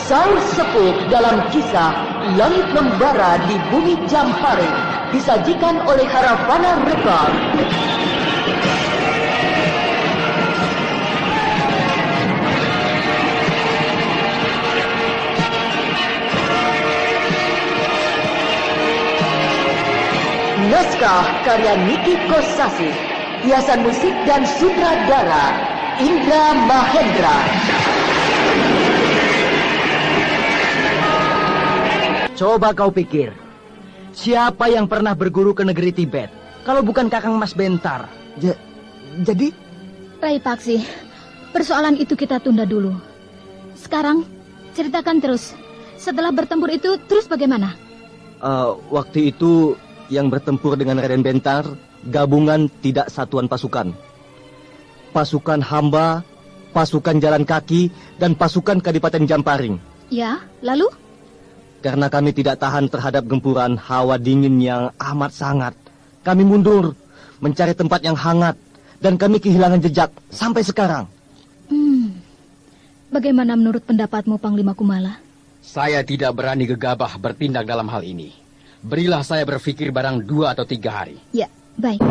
Saur Sepuh dalam kisah Langit Membara di Bumi Jamparing disajikan oleh Haravana Record. Naskah karya Niki Kosasih, hiasan musik dan sutradara Indra Mahendra. Coba kau pikir, siapa yang pernah berguru ke negeri Tibet kalau bukan Kakang Mas Bentar? Jadi? Rai Paksi, persoalan itu kita tunda dulu. Sekarang, ceritakan terus. Setelah bertempur itu, terus bagaimana? Waktu itu yang bertempur dengan Raden Bentar, gabungan tidak satuan pasukan. Pasukan hamba, pasukan jalan kaki, dan pasukan Kadipaten Jamparing. Ya, lalu? Karena kami tidak tahan terhadap gempuran hawa dingin yang amat sangat, kami mundur mencari tempat yang hangat dan kami kehilangan jejak sampai sekarang. Bagaimana menurut pendapatmu, Panglima Kumala? Saya tidak berani gegabah bertindak dalam hal ini. Berilah saya berpikir barang 2 atau 3 hari. Ya, baik.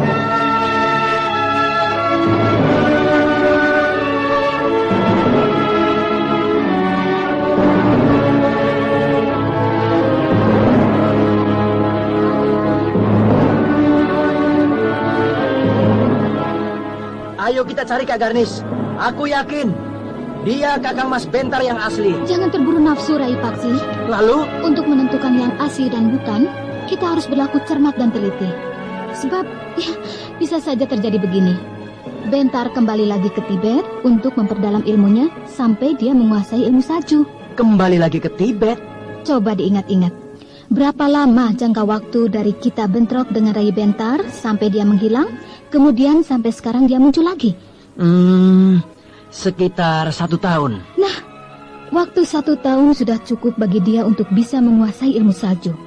Ayo kita cari Kak Garnis. Aku yakin dia Kakang Mas Bentar yang asli. Jangan terburu nafsu, Rai Paksi. Lalu? Untuk menentukan yang asli dan bukan, kita harus berlaku cermat dan teliti. Sebab, ya, bisa saja terjadi begini. Bentar kembali lagi ke Tibet untuk memperdalam ilmunya sampai dia menguasai ilmu saju. Kembali lagi ke Tibet? Coba diingat-ingat. Berapa lama jangka waktu dari kita bentrok dengan Rai Bentar sampai dia menghilang, kemudian sampai sekarang dia muncul lagi? Sekitar 1 tahun. Nah, waktu 1 tahun sudah cukup bagi dia untuk bisa menguasai ilmu salju.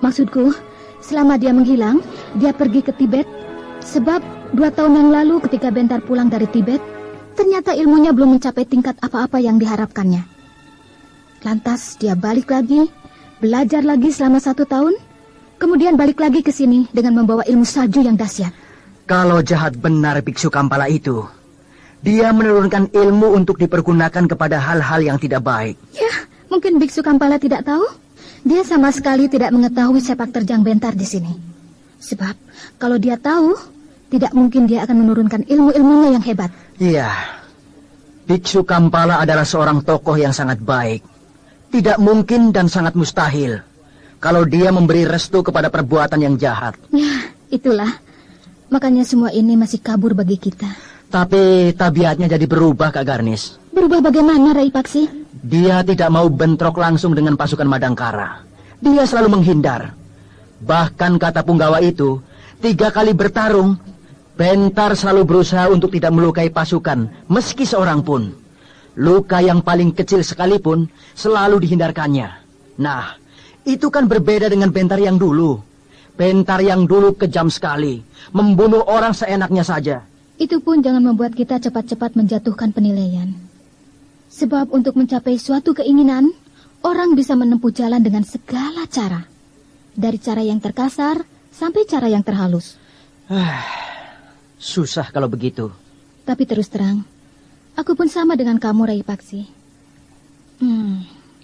Maksudku, selama dia menghilang, dia pergi ke Tibet. Sebab 2 tahun yang lalu ketika Bentar pulang dari Tibet, ternyata ilmunya belum mencapai tingkat apa-apa yang diharapkannya. Lantas dia balik lagi, belajar lagi selama 1 tahun, kemudian balik lagi ke sini dengan membawa ilmu salju yang dahsyat. Kalau jahat benar Biksu Kampala itu, dia menurunkan ilmu untuk dipergunakan kepada hal-hal yang tidak baik. Ya, mungkin Biksu Kampala tidak tahu. Dia sama sekali tidak mengetahui sepak terjang Bentar di sini. Sebab, kalau dia tahu, tidak mungkin dia akan menurunkan ilmu-ilmunya yang hebat. Iya, Biksu Kampala adalah seorang tokoh yang sangat baik. Tidak mungkin dan sangat mustahil kalau dia memberi restu kepada perbuatan yang jahat. Ya, itulah. Makanya semua ini masih kabur bagi kita. Tapi tabiatnya jadi berubah, Kak Garnis. Berubah bagaimana, Rai Paksi? Dia tidak mau bentrok langsung dengan pasukan Madangkara. Dia selalu menghindar. Bahkan kata Punggawa itu, 3 kali bertarung, Bentar selalu berusaha untuk tidak melukai pasukan, meski seorang pun. Luka yang paling kecil sekalipun selalu dihindarkannya. Nah, itu kan berbeda dengan Bentar yang dulu. Bentar yang dulu kejam sekali, membunuh orang seenaknya saja. Itu pun jangan membuat kita cepat-cepat menjatuhkan penilaian. Sebab untuk mencapai suatu keinginan, orang bisa menempuh jalan dengan segala cara. Dari cara yang terkasar sampai cara yang terhalus. Susah kalau begitu. Tapi terus terang, aku pun sama dengan kamu, Rai Paksi.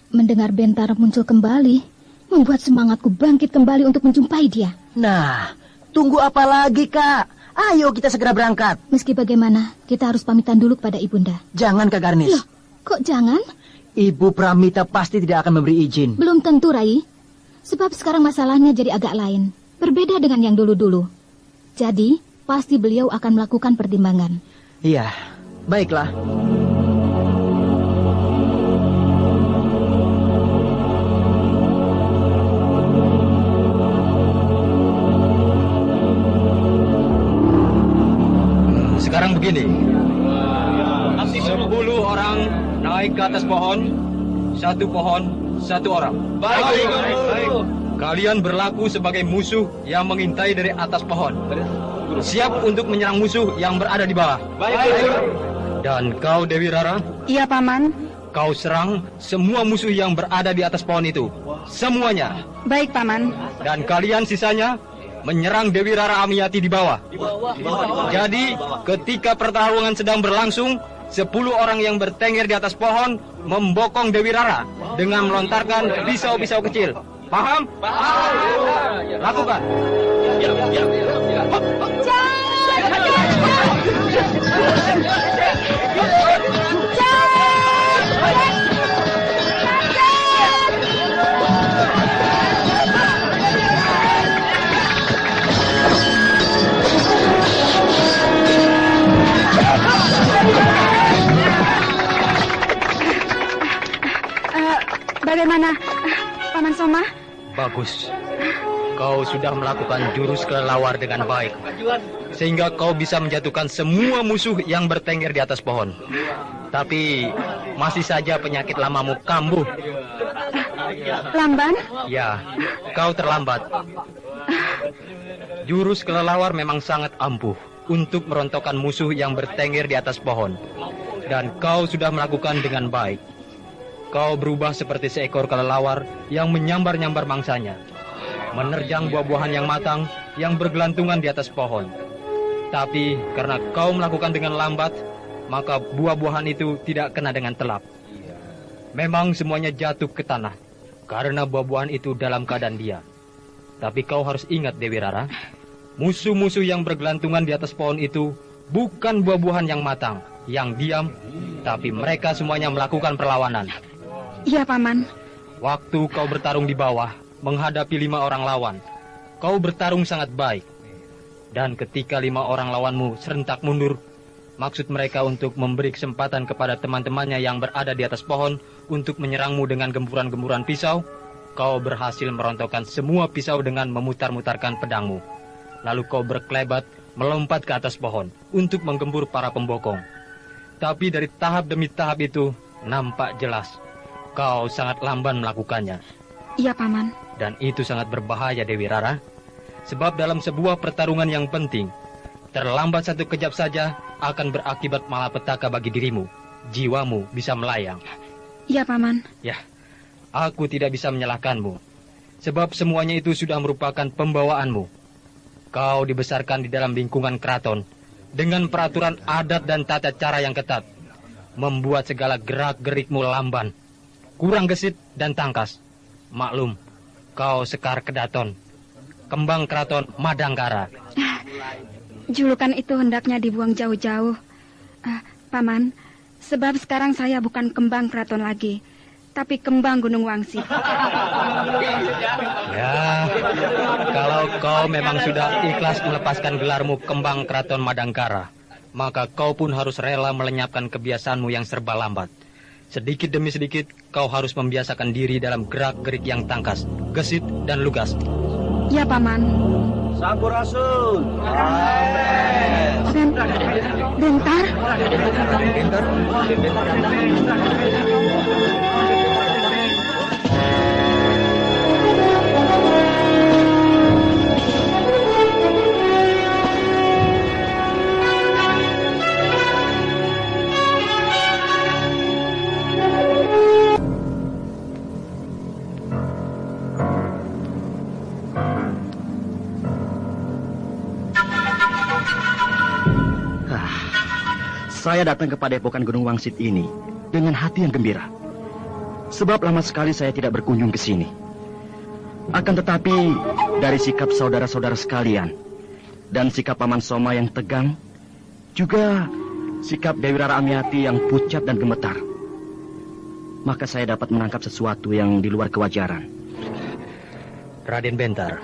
Mendengar Bentar muncul kembali, membuat semangatku bangkit kembali untuk menjumpai dia. Nah, tunggu apa lagi, Kak? Ayo kita segera berangkat. Meski bagaimana, kita harus pamitan dulu kepada Ibunda. Jangan, Kak Garnis. Loh, kok jangan? Ibu Pramita pasti tidak akan memberi izin. Belum tentu, Rai. Sebab sekarang masalahnya jadi agak lain. Berbeda dengan yang dulu-dulu. Jadi, pasti beliau akan melakukan pertimbangan. Iya, baiklah. Sekarang begini. 10 orang naik ke atas pohon. 1 pohon, 1 orang. Baik. Kalian berlaku sebagai musuh yang mengintai dari atas pohon. Siap untuk menyerang musuh yang berada di bawah. Baik. Dan kau, Dewi Rara? Iya, Paman. kau serang semua musuh yang berada di atas pohon itu. Semuanya. Baik, Paman. Dan kalian sisanya menyerang Dewi Rara Amiati di bawah. Jadi, ketika pertarungan sedang berlangsung, 10 orang yang bertengger di atas pohon membokong Dewi Rara dengan melontarkan pisau-pisau kecil. Paham? Paham. Lakukan. Bagaimana, Paman Soma? Bagus. Kau sudah melakukan jurus kelelawar dengan baik, sehingga kau bisa menjatuhkan semua musuh yang bertengger di atas pohon. Tapi masih saja penyakit lamamu kambuh. Lamban? Ya, kau terlambat. Jurus kelelawar memang sangat ampuh untuk merontokkan musuh yang bertengger di atas pohon. Dan kau sudah melakukan dengan baik. Kau berubah seperti seekor kelelawar yang menyambar-nyambar mangsanya, menerjang buah-buahan yang matang yang bergelantungan di atas pohon. Tapi karena kau melakukan dengan lambat, maka buah-buahan itu tidak kena dengan telap. Memang semuanya jatuh ke tanah karena buah-buahan itu dalam keadaan dia. Tapi kau harus ingat, Dewi Rara, musuh-musuh yang bergelantungan di atas pohon itu bukan buah-buahan yang matang, yang diam, tapi mereka semuanya melakukan perlawanan. Iya, Paman. Waktu kau bertarung di bawah, menghadapi 5 orang lawan, kau bertarung sangat baik. Dan ketika 5 orang lawanmu serentak mundur, maksud mereka untuk memberi kesempatan kepada teman-temannya yang berada di atas pohon untuk menyerangmu dengan gempuran-gempuran pisau, kau berhasil merontokkan semua pisau dengan memutar-mutarkan pedangmu. Lalu kau berkelebat, melompat ke atas pohon untuk menggempur para pembokong. Tapi dari tahap demi tahap itu, nampak jelas kau sangat lamban melakukannya. Iya, Paman. Dan itu sangat berbahaya, Dewi Rara. Sebab dalam sebuah pertarungan yang penting, terlambat satu kejap saja akan berakibat malapetaka bagi dirimu. Jiwamu bisa melayang. Iya, Paman. Ya, aku tidak bisa menyalahkanmu. Sebab semuanya itu sudah merupakan pembawaanmu. Kau dibesarkan di dalam lingkungan keraton dengan peraturan adat dan tata cara yang ketat, membuat segala gerak-gerikmu lamban, kurang gesit dan tangkas. Maklum, kau Sekar Kedaton, kembang keraton Madangkara. Julukan itu hendaknya dibuang jauh-jauh. Paman, sebab sekarang saya bukan kembang keraton lagi, tapi kembang Gunung Wangsit. Ya, kalau kau memang sudah ikhlas melepaskan gelarmu kembang keraton Madangkara, maka kau pun harus rela melenyapkan kebiasaanmu yang serba lambat. Sedikit demi sedikit, kau harus membiasakan diri dalam gerak-gerik yang tangkas, gesit, dan lugas. Ya, Paman. Sampurasun. Bentar. Saya datang ke Padepokan Gunung Wangsit ini dengan hati yang gembira. Sebab lama sekali saya tidak berkunjung ke sini. Akan tetapi, dari sikap saudara-saudara sekalian dan sikap Paman Soma yang tegang, juga sikap Dewi Rara Amiati yang pucat dan gemetar, maka saya dapat menangkap sesuatu yang di luar kewajaran. Raden Bentar,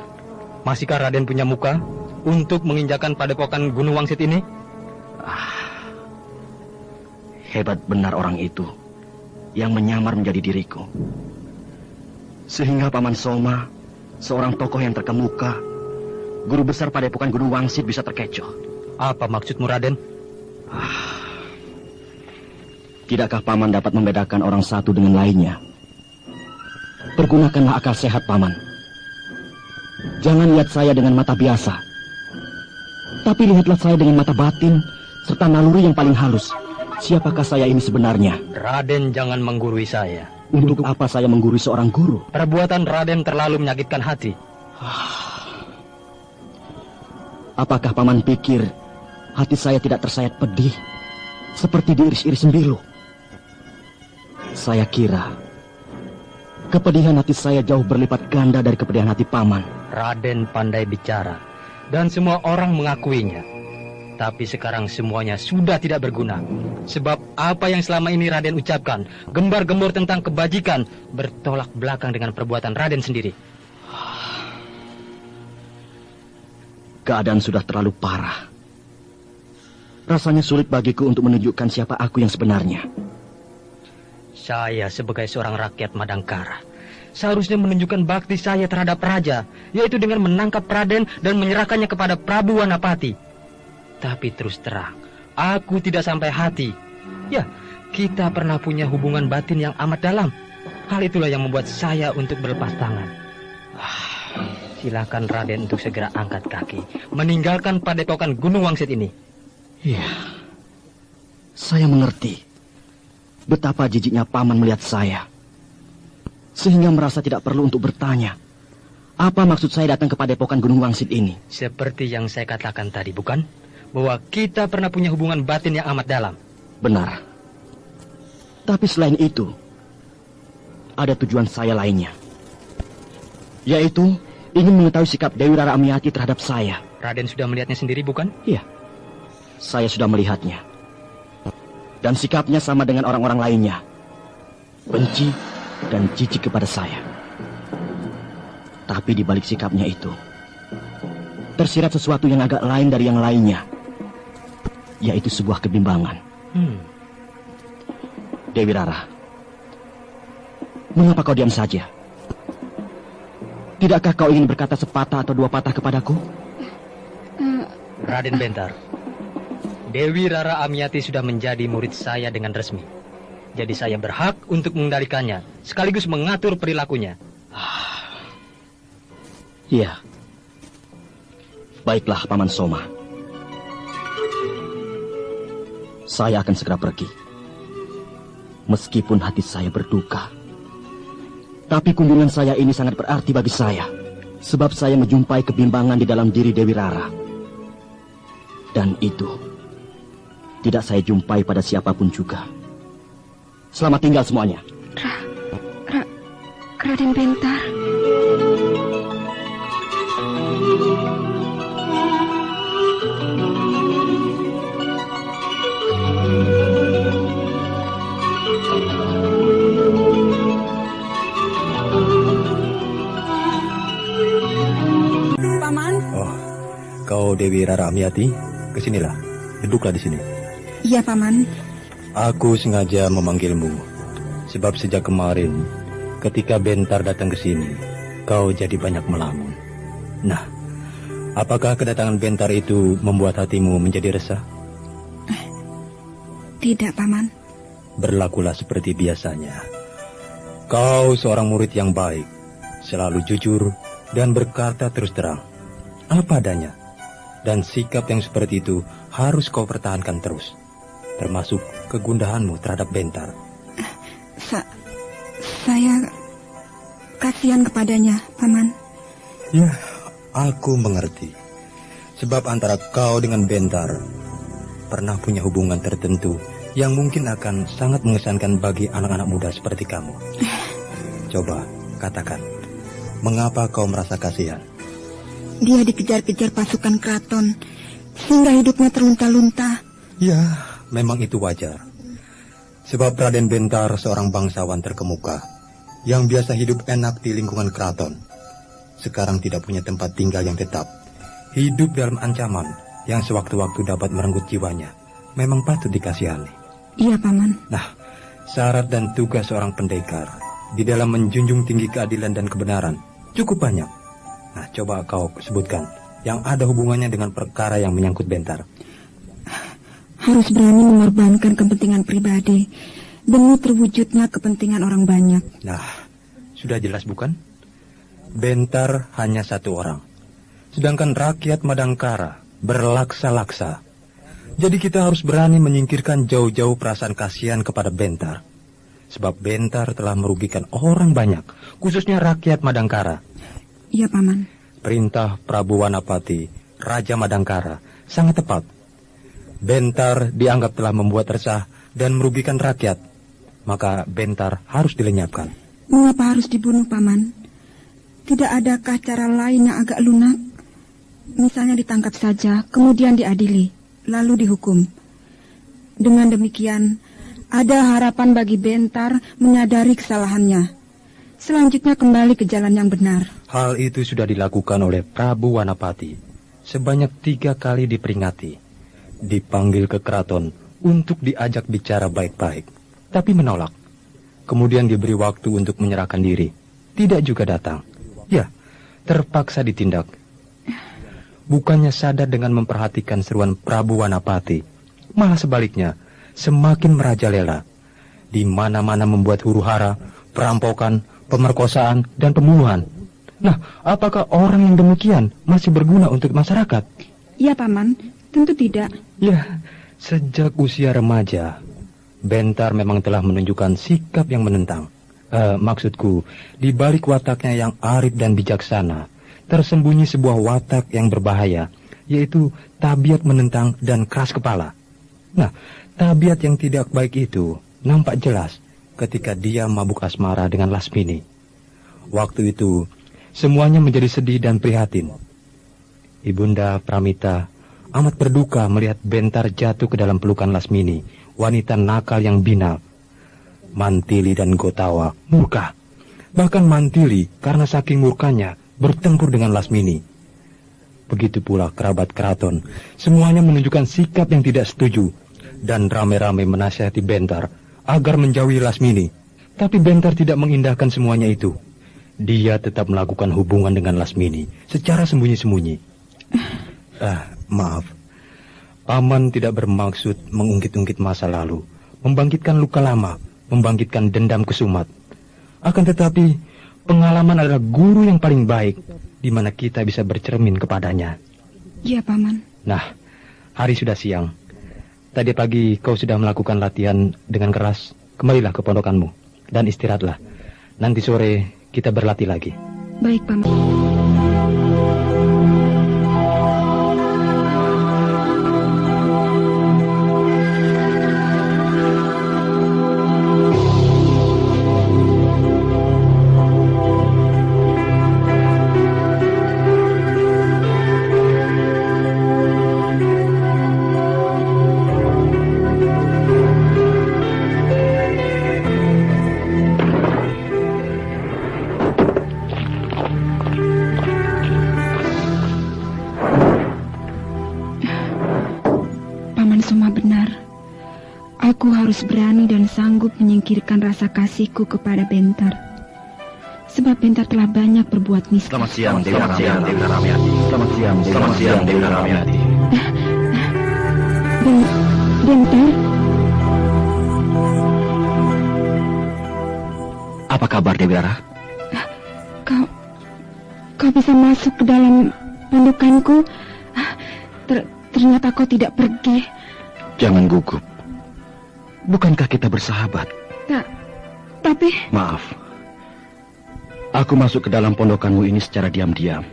masihkah Raden punya muka untuk menginjakan Padepokan Gunung Wangsit ini? Hebat benar orang itu yang menyamar menjadi diriku. Sehingga Paman Soma, seorang tokoh yang terkemuka, guru besar Padepokan Gunung Wangsit, bisa terkecoh. Apa maksudmu, Raden? Tidakkah Paman dapat membedakan orang satu dengan lainnya? Pergunakanlah akal sehat, Paman. Jangan lihat saya dengan mata biasa, tapi lihatlah saya dengan mata batin serta naluri yang paling halus. Siapakah saya ini sebenarnya? Raden jangan menggurui saya. Untuk apa saya menggurui seorang guru? Perbuatan Raden terlalu menyakitkan hati. Apakah paman pikir hati saya tidak tersayat pedih seperti diiris-iris sembilu? Saya kira kepedihan hati saya jauh berlipat ganda dari kepedihan hati paman. Raden pandai bicara dan semua orang mengakuinya. Tapi sekarang semuanya sudah tidak berguna. Sebab apa yang selama ini Raden ucapkan, gembar-gembor tentang kebajikan, bertolak belakang dengan perbuatan Raden sendiri. Keadaan sudah terlalu parah. Rasanya sulit bagiku untuk menunjukkan siapa aku yang sebenarnya. Saya sebagai seorang rakyat Madangkara seharusnya menunjukkan bakti saya terhadap raja, yaitu dengan menangkap Raden dan menyerahkannya kepada Prabu Wanapati. Tapi terus terang, aku tidak sampai hati. Ya, kita pernah punya hubungan batin yang amat dalam. Hal itulah yang membuat saya untuk berlepas tangan. Silakan Raden untuk segera angkat kaki, meninggalkan padepokan Gunung Wangsit ini. Iya, saya mengerti betapa jijiknya paman melihat saya, sehingga merasa tidak perlu untuk bertanya apa maksud saya datang ke padepokan Gunung Wangsit ini. Seperti yang saya katakan tadi, bukan? Bahwa kita pernah punya hubungan batin yang amat dalam. Benar. Tapi selain itu, ada tujuan saya lainnya, yaitu ingin mengetahui sikap Dewi Rara Amiati terhadap saya. Raden sudah melihatnya sendiri, bukan? Iya, saya sudah melihatnya. Dan sikapnya sama dengan orang-orang lainnya. Benci dan jijik kepada saya. Tapi di balik sikapnya itu, tersirat sesuatu yang agak lain dari yang lainnya, yaitu sebuah kebimbangan. Dewi Rara, mengapa kau diam saja? Tidakkah kau ingin berkata sepatah atau dua patah kepadaku? Raden Bentar, Dewi Rara Amiati sudah menjadi murid saya dengan resmi. Jadi saya berhak untuk mengendalikannya, sekaligus mengatur perilakunya. Iya. Baiklah, Paman Soma. Saya akan segera pergi. Meskipun hati saya berduka, tapi kunjungan saya ini sangat berarti bagi saya. Sebab saya menjumpai kebimbangan di dalam diri Dewi Rara. Dan itu tidak saya jumpai pada siapapun juga. Selamat tinggal semuanya. Raden Bentar. Kau Dewi Rara Amiati, kesinilah, duduklah di sini. Iya, Paman. Aku sengaja memanggilmu, sebab sejak kemarin, ketika Bentar datang ke sini, kau jadi banyak melamun. Nah, apakah kedatangan Bentar itu membuat hatimu menjadi resah? Tidak, Paman. Berlakulah seperti biasanya. Kau seorang murid yang baik, selalu jujur dan berkata terus terang, apa adanya. Dan sikap yang seperti itu harus kau pertahankan terus, termasuk kegundahanmu terhadap Bentar. Saya kasihan kepadanya, Paman. Ya, aku mengerti. Sebab antara kau dengan Bentar pernah punya hubungan tertentu yang mungkin akan sangat mengesankan bagi anak-anak muda seperti kamu. Coba katakan, mengapa kau merasa kasihan? Dia dikejar-kejar pasukan keraton, sehingga hidupnya terlunta-lunta. Ya, memang itu wajar. Sebab Raden Bentar seorang bangsawan terkemuka, yang biasa hidup enak di lingkungan keraton. Sekarang tidak punya tempat tinggal yang tetap. Hidup dalam ancaman, yang sewaktu-waktu dapat merenggut jiwanya. Memang patut dikasihani. Iya, Paman. Nah, syarat dan tugas seorang pendekar, di dalam menjunjung tinggi keadilan dan kebenaran, cukup banyak. Nah, coba kau sebutkan yang ada hubungannya dengan perkara yang menyangkut Bentar. Harus berani mengorbankan kepentingan pribadi demi terwujudnya kepentingan orang banyak. Nah, sudah jelas bukan? Bentar hanya satu orang. Sedangkan rakyat Madangkara berlaksa-laksa. Jadi kita harus berani menyingkirkan jauh-jauh perasaan kasihan kepada Bentar. Sebab Bentar telah merugikan orang banyak, khususnya rakyat Madangkara. Iya, Paman. Perintah Prabu Wanapati, Raja Madangkara, sangat tepat. Bentar dianggap telah membuat resah dan merugikan rakyat. Maka Bentar harus dilenyapkan. Mengapa harus dibunuh, Paman? Tidak adakah cara lain yang agak lunak? Misalnya ditangkap saja, kemudian diadili, lalu dihukum. Dengan demikian, ada harapan bagi Bentar menyadari kesalahannya. Selanjutnya kembali ke jalan yang benar. Hal itu sudah dilakukan oleh Prabu Wanapati. Sebanyak 3 kali diperingati. Dipanggil ke keraton untuk diajak bicara baik-baik. Tapi menolak. Kemudian diberi waktu untuk menyerahkan diri. Tidak juga datang. Ya, terpaksa ditindak. Bukannya sadar dengan memperhatikan seruan Prabu Wanapati, malah sebaliknya, semakin merajalela. Di mana-mana membuat huru-hara, perampokan, pemerkosaan, dan pembunuhan. Nah, apakah orang yang demikian masih berguna untuk masyarakat? Ya, Paman, tentu tidak. Ya, sejak usia remaja, Bentar memang telah menunjukkan sikap yang menentang. Maksudku, di balik wataknya yang arif dan bijaksana, tersembunyi sebuah watak yang berbahaya, yaitu tabiat menentang dan keras kepala. Nah, tabiat yang tidak baik itu nampak jelas ketika dia mabuk asmara dengan Lasmini. Waktu itu, semuanya menjadi sedih dan prihatin. Ibunda Pramita amat berduka melihat Bentar jatuh ke dalam pelukan Lasmini, wanita nakal yang binal. Mantili dan Gotawa murka. Bahkan Mantili karena saking murkanya bertempur dengan Lasmini. Begitu pula kerabat keraton, semuanya menunjukkan sikap yang tidak setuju dan rame-rame menasihati Bentar agar menjauhi Lasmini. Tapi Bentar tidak mengindahkan semuanya itu. Dia tetap melakukan hubungan dengan Lasmini secara sembunyi-sembunyi. Maaf. Paman tidak bermaksud mengungkit-ungkit masa lalu, membangkitkan luka lama, membangkitkan dendam kesumat. Akan tetapi pengalaman adalah guru yang paling baik, di mana kita bisa bercermin kepadanya. Iya, Paman. Nah, hari sudah siang. Tadi pagi kau sudah melakukan latihan dengan keras. Kembalilah ke pondokanmu dan istirahatlah. Nanti sore kita berlatih lagi. Baik, Paman. Aku harus berani dan sanggup menyingkirkan rasa kasihku kepada Bentar. Sebab Bentar telah banyak berbuat nista. Selamat siang, Dewi Ramyati. Selamat siang, Dewi Ramyati. Bentar? Apa kabar, Dewi Rara? Kau bisa masuk ke dalam pondokanku? Ternyata kau tidak pergi. Jangan gugup. Bukankah kita bersahabat? Tapi... Maaf. Aku masuk ke dalam pondokanmu ini secara diam-diam.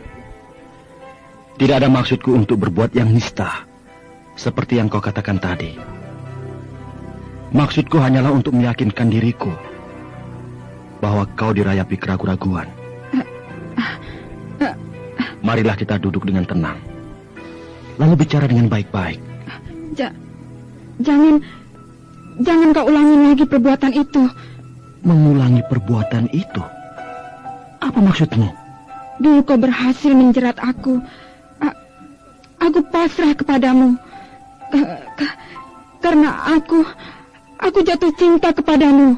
Tidak ada maksudku untuk berbuat yang nista, seperti yang kau katakan tadi. Maksudku hanyalah untuk meyakinkan diriku bahwa kau dirayapi keraguan-raguan. Marilah kita duduk dengan tenang, lalu bicara dengan baik-baik. Jangan kau ulangi lagi perbuatan itu. Mengulangi perbuatan itu? Apa maksudmu? Dulu kau berhasil menjerat aku. Aku pasrah kepadamu. Karena aku jatuh cinta kepadamu.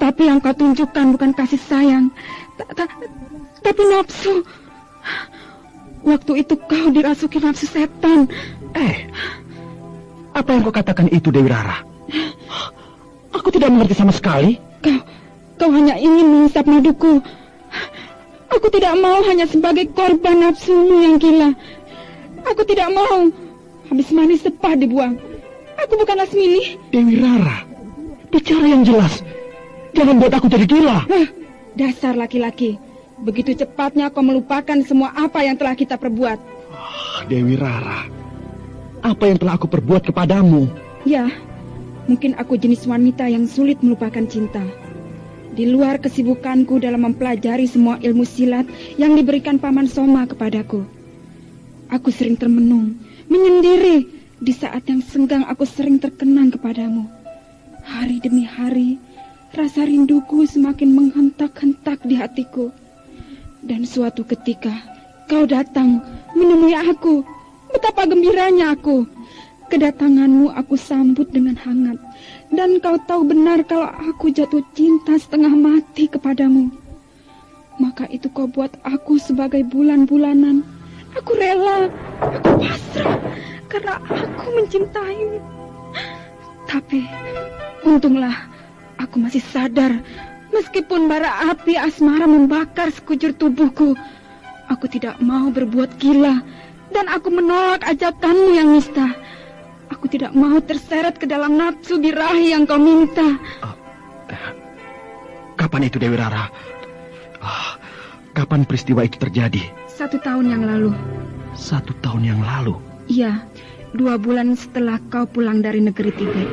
Tapi yang kau tunjukkan bukan kasih sayang, tapi nafsu. Waktu itu kau dirasuki nafsu setan. Apa yang kau katakan itu, Dewi Rara? Aku tidak mengerti sama sekali. Kau hanya ingin menghisap maduku. Aku tidak mau hanya sebagai korban nafsumu yang gila. Aku tidak mau. Habis manis sepah dibuang. Aku bukan Lasmini. Dewi Rara, bicara yang jelas. Jangan buat aku jadi gila. Dasar laki-laki. Begitu cepatnya kau melupakan semua apa yang telah kita perbuat. Dewi Rara, apa yang telah aku perbuat kepadamu? Ya, mungkin aku jenis wanita yang sulit melupakan cinta. Di luar kesibukanku dalam mempelajari semua ilmu silat yang diberikan Paman Soma kepadaku, aku sering termenung, menyendiri. Di saat yang senggang aku sering terkenang kepadamu. Hari demi hari, rasa rinduku semakin menghentak-hentak di hatiku. Dan suatu ketika, kau datang menemui aku. Betapa gembiranya aku. Kedatanganmu aku sambut dengan hangat. Dan kau tahu benar kalau aku jatuh cinta setengah mati kepadamu. Maka itu kau buat aku sebagai bulan-bulanan. Aku rela, aku pasrah, karena aku mencintaimu. Tapi, untunglah aku masih sadar. Meskipun bara api asmara membakar sekujur tubuhku, aku tidak mau berbuat gila. Dan aku menolak ajakanmu yang nista. Aku tidak mau terseret ke dalam nafsu birahi yang kau minta. Kapan itu, Dewi Rara? Kapan peristiwa itu terjadi? 1 tahun yang lalu. 1 tahun yang lalu? Iya, 2 bulan setelah kau pulang dari negeri Tibet.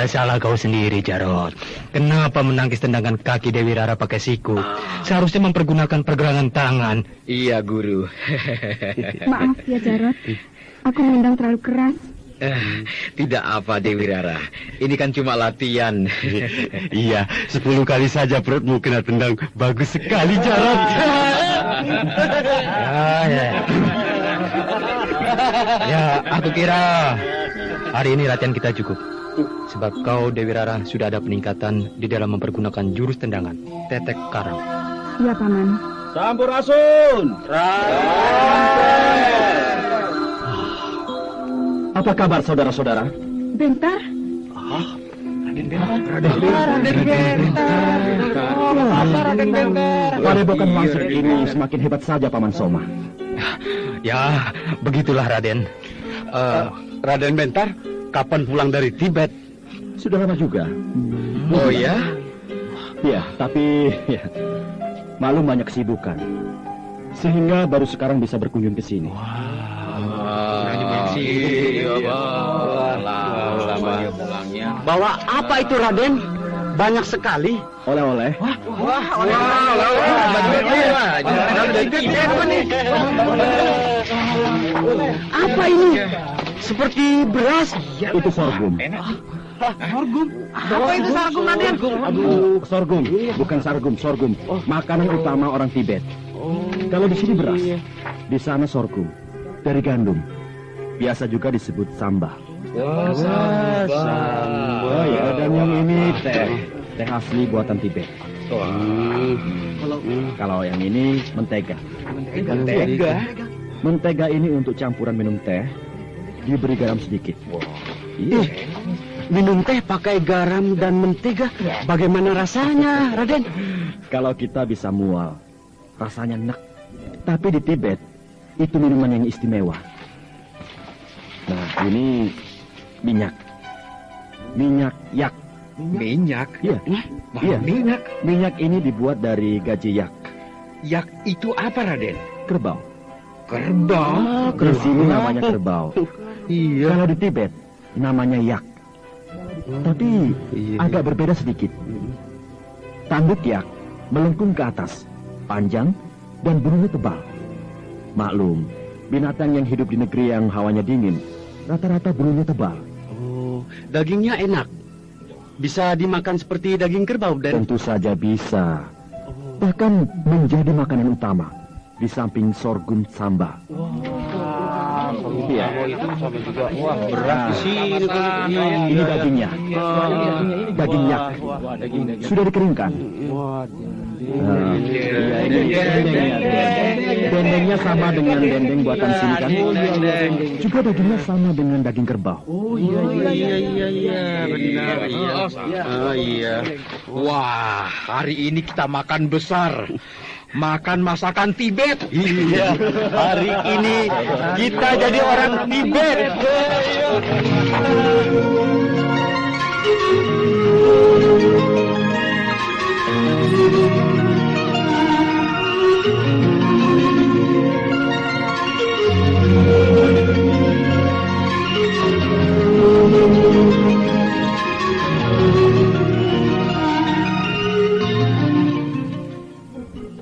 Salah kau sendiri, Jarot. Kenapa menangkis tendangan kaki Dewi Rara pakai siku? Seharusnya mempergunakan pergelangan tangan. Iya, Guru. Maaf ya, Jarot. Aku menendang terlalu keras. Tidak apa, Dewi Rara. Ini kan cuma latihan. Iya, 10 kali saja perutmu kena tendang. Bagus sekali, Jarot. Ya, aku kira hari ini latihan kita cukup. Sebab kau, Dewi Rara, sudah ada peningkatan di dalam mempergunakan jurus tendangan, tetek karang. Ya, Paman. Sampurasun. Apa kabar saudara-saudara? Bentar. Raden Bentar. Padepokan Wangsit ini semakin hebat saja, Paman Soma. Ya, begitulah, Raden. Raden Bentar, kapan pulang dari Tibet? Sudah lama juga. Oh ya? Ya, tapi maklum banyak kesibukan. Sehingga baru sekarang bisa berkunjung ke sini. Bawa apa itu, Raden? Banyak sekali. Oleh-oleh. Apa ini? Seperti beras. Itu sorghum. Sorghum? Apa itu sorghum, Raden? Aduh, sorghum. Bukan sorghum. Makanan utama orang Tibet. Kalau di sini beras, di sana sorghum. Dari gandum. Biasa juga disebut samba. Oh ya, dan yang ini teh asli buatan Tibet. Kalau yang ini mentega. Mentega ini untuk campuran minum teh, diberi garam sedikit. Iya. Minum teh pakai garam dan mentega. Bagaimana rasanya, Raden? Kalau kita bisa mual, rasanya enak. Tapi di Tibet, itu minuman yang istimewa. Nah, ini minyak. Minyak yak. Minyak? Iya. Iya. Minyak? Minyak ini dibuat dari gaji yak. Yak itu apa, Raden? Kerbau. Kerbau? Di sini namanya kerbau. Iya. Kalau di Tibet, namanya yak. Tapi agak berbeda sedikit. Tanduk yak melengkung ke atas, panjang, dan bulunya tebal. Maklum, binatang yang hidup di negeri yang hawanya dingin, rata-rata bulunya tebal. Oh, dagingnya enak. bisa dimakan seperti daging kerbau, Den? Tentu saja bisa. Bahkan menjadi makanan utama di samping sorghum samba. Berat di sini. Ini dagingnya. Daging yak. Sudah dikeringkan. Dendengnya sama dengan dendeng buatan sini kan? Juga dagingnya sama dengan daging kerbau. Iya, benar. Iya. Wah, hari ini kita makan besar. Makan masakan Tibet. Iya, hari ini kita jadi orang Tibet.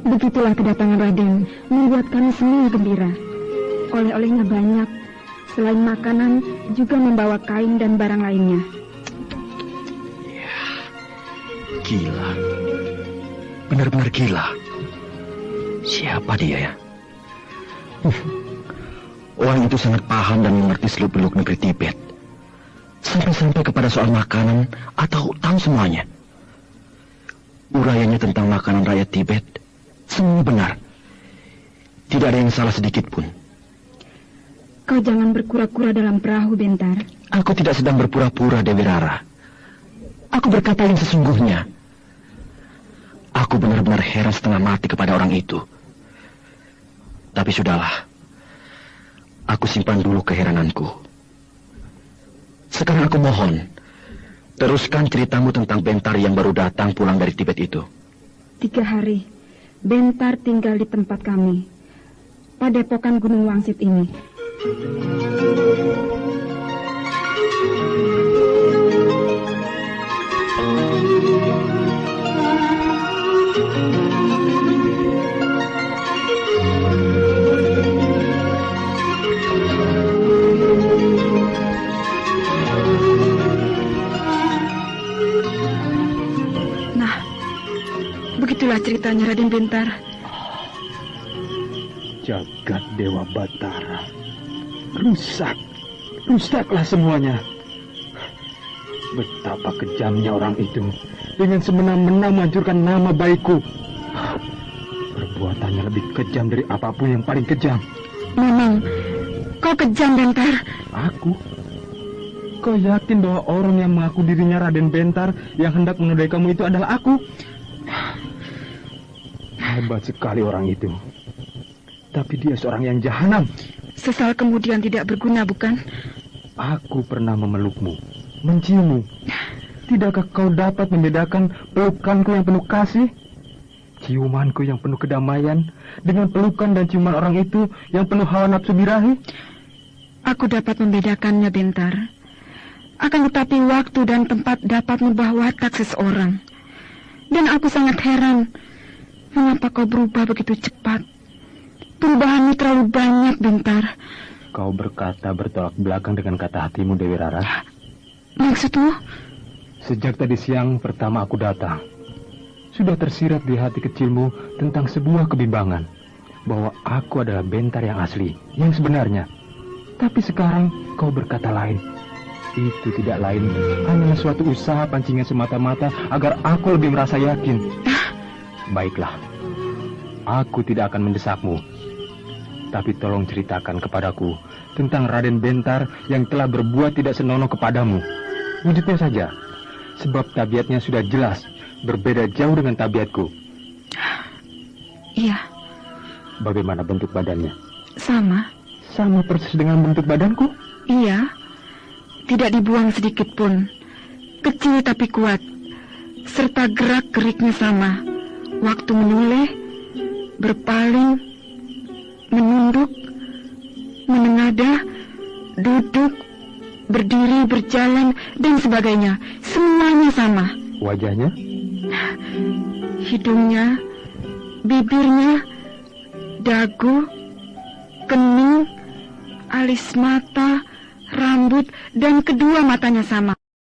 Begitulah kedatangan Raden, membuat kami semua gembira. Oleh-olehnya banyak, selain makanan juga membawa kain dan barang lainnya. Gila. Benar-benar gila. Siapa dia ya? Orang itu sangat paham dan mengerti seluk-beluk negeri Tibet. Sampai-sampai kepada soal makanan atau tahu semuanya. Urayanya tentang makanan rakyat Tibet semua benar. Tidak ada yang salah sedikit pun. Kau jangan berpura-pura dalam perahu, Bentar. Aku tidak sedang berpura-pura, Dewi Rara. Aku berkata yang sesungguhnya. Aku benar-benar heran setengah mati kepada orang itu. Tapi sudahlah. Aku simpan dulu keherananku. Sekarang aku mohon, teruskan ceritamu tentang Bentar yang baru datang pulang dari Tibet itu. 3 hari, Bentar tinggal di tempat kami, padepokan Gunung Wangsit ini. Begitulah ceritanya, Raden Bentar. Jagat Dewa Batara. Rusaklah semuanya. Betapa kejamnya orang itu. Dengan semena-mena menghancurkan nama baikku. Perbuatannya lebih kejam dari apapun yang paling kejam. Memang, kau kejam, Bentar. Aku? Kau yakin bahwa orang yang mengaku dirinya Raden Bentar yang hendak menodai kamu itu adalah aku? Hebat sekali orang itu. Tapi dia seorang yang jahanam. Sesal kemudian tidak berguna, bukan? Aku pernah memelukmu, menciummu. Tidakkah kau dapat membedakan pelukanku yang penuh kasih, ciumanku yang penuh kedamaian, dengan pelukan dan ciuman orang itu yang penuh hawa nafsu birahi? Aku dapat membedakannya, Bentar. Akan tetapi waktu dan tempat dapat merubah watak seseorang. Dan aku sangat heran. Mengapa kau berubah begitu cepat? Perubahanmu terlalu banyak, Bentar. Kau berkata bertolak belakang dengan kata hatimu, Dewi Rara. Maksudmu? Sejak tadi siang pertama aku datang, sudah tersirat di hati kecilmu tentang sebuah kebimbangan. Bahwa aku adalah Bentar yang asli, yang sebenarnya. Tapi sekarang kau berkata lain. Itu tidak lain, hanyalah suatu usaha pancingan semata-mata agar aku lebih merasa yakin. Baiklah, aku tidak akan mendesakmu. Tapi tolong ceritakan kepadaku tentang Raden Bentar yang telah berbuat tidak senonoh kepadamu. Wujudnya saja, sebab tabiatnya sudah jelas, berbeda jauh dengan tabiatku. Iya. Bagaimana bentuk badannya? Sama. Sama persis dengan bentuk badanku? Iya. Tidak dibuang sedikit pun. Kecil tapi kuat. Serta gerak-geriknya sama. Waktu menoleh, berpaling, menunduk, menengadah, duduk, berdiri, berjalan, dan sebagainya. Semuanya sama. Wajahnya? Hidungnya, bibirnya, dagu, kening, alis mata, rambut, dan kedua matanya sama.